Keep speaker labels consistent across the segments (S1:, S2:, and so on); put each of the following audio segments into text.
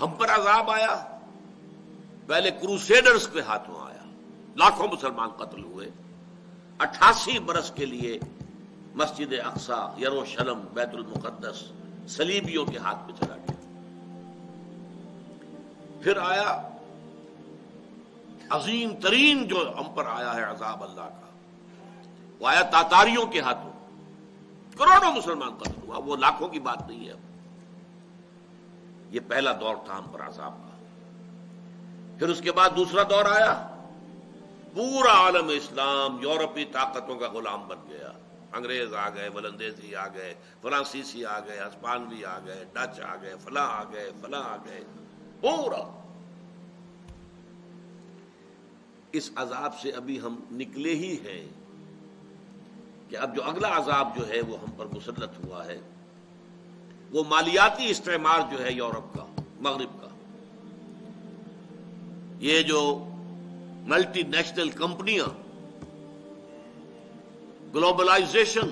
S1: ہم پر عذاب آیا، پہلے کروسیڈرز کے ہاتھوں آیا، لاکھوں مسلمان قتل ہوئے، 88 برس کے لیے مسجد اقصی، یروشلم، بیت المقدس صلیبیوں کے ہاتھ میں چلا گیا۔ پھر آیا عظیم ترین جو ہم پر آیا ہے عذاب اللہ کا، وہ آیا تاتاریوں کے ہاتھوں، کروڑوں مسلمان قتل ہوا، وہ لاکھوں کی بات نہیں ہے۔ یہ پہلا دور تھا ہم پر عذاب کا۔ پھر اس کے بعد دوسرا دور آیا، پورا عالم اسلام یورپی طاقتوں کا غلام بن گیا، انگریز آ گئے، ولندیزی آ گئے، فرانسیسی آ گئے، ہسپانوی آ گئے، ڈچ آ گئے، فلاں آ گئے، فلاں آ گئے، پورا۔ اس عذاب سے ابھی ہم نکلے ہی ہیں کہ اب جو اگلا عذاب جو ہے وہ ہم پر مسلط ہوا ہے، وہ مالیاتی استعمار جو ہے یورپ کا، مغرب کا۔ یہ جو ملٹی نیشنل کمپنیاں، globalisation,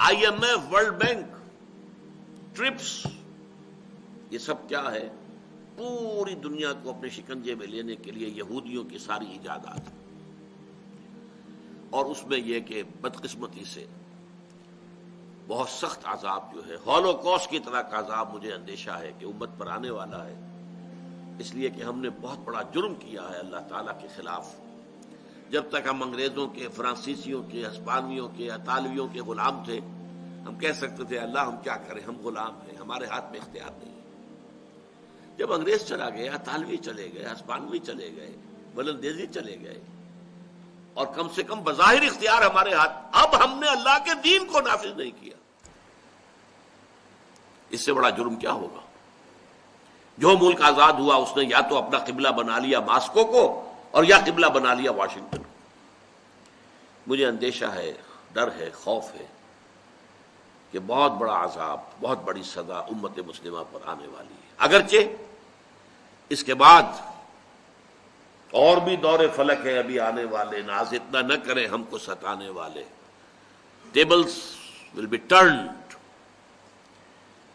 S1: I M F, world bank, TRIPS, یہ سب کیا ہے؟ پوری دنیا کو اپنے شکنجے میں لینے کے لیے یہودیوں کی ساری ایجادات، اور اس میں یہ کہ بدقسمتی سے بہت سخت عذاب جو ہے، ہولوکوسٹ کی طرح کا عذاب مجھے اندیشہ ہے کہ امت پر آنے والا ہے، اس لیے کہ ہم نے بہت بڑا جرم کیا ہے اللہ تعالیٰ کے خلاف۔ جب تک ہم انگریزوں کے، فرانسیسیوں کے، ہسپانویوں کے، اطالویوں کے غلام تھے، ہم کہہ سکتے تھے اللہ ہم کیا کریں، ہم غلام ہیں، ہمارے ہاتھ میں اختیار نہیں ہے۔ جب انگریز چلا گیا، اطالوی چلے گئے، ہسپانوی چلے گئے، ولندیزی چلے گئے، اور کم سے کم بظاہر اختیار ہمارے ہاتھ، اب ہم نے اللہ کے دین کو نافذ نہیں کیا، اس سے بڑا جرم کیا ہوگا؟ جو ملک آزاد ہوا اس نے یا تو اپنا قبلہ بنا لیا ماسکو کو، اور یا قبلہ بنا لیا واشنگٹن کو۔ مجھے اندیشہ ہے، ڈر ہے، خوف ہے کہ بہت بڑا عذاب، بہت بڑی سزا امت مسلمہ پر آنے والی ہے۔ اگرچہ اس کے بعد اور بھی دور فلک ہے ابھی آنے والے، ناز اتنا نہ کریں ہم کو ستانے والے، ٹیبلز ول بی ٹرنڈ۔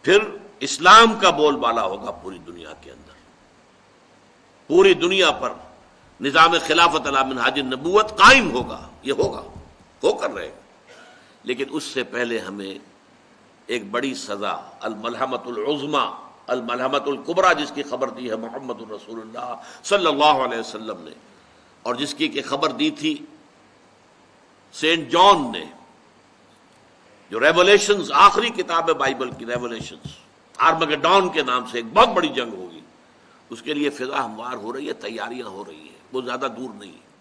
S1: پھر اسلام کا بول بالا ہوگا پوری دنیا کے اندر، پوری دنیا پر نظام خلافت علی منہاج النبوت قائم ہوگا، یہ ہوگا، ہو کر رہے گا۔ لیکن اس سے پہلے ہمیں ایک بڑی سزا، الملحمۃ العظمیٰ، الملحمۃ الکبریٰ، جس کی خبر دی ہے محمد الرسول اللہ صلی اللہ علیہ وسلم نے، اور جس کی کہ خبر دی تھی سینٹ جان نے، جو ریولیشنز، آخری کتاب ہے بائبل کی، ریولیشنز، آرمگڈون کے نام سے ایک بہت بڑی جنگ ہوگی، اس کے لیے فضا ہموار ہو رہی ہے، تیاریاں ہو رہی ہیں، وہ زیادہ دور نہیں ہے۔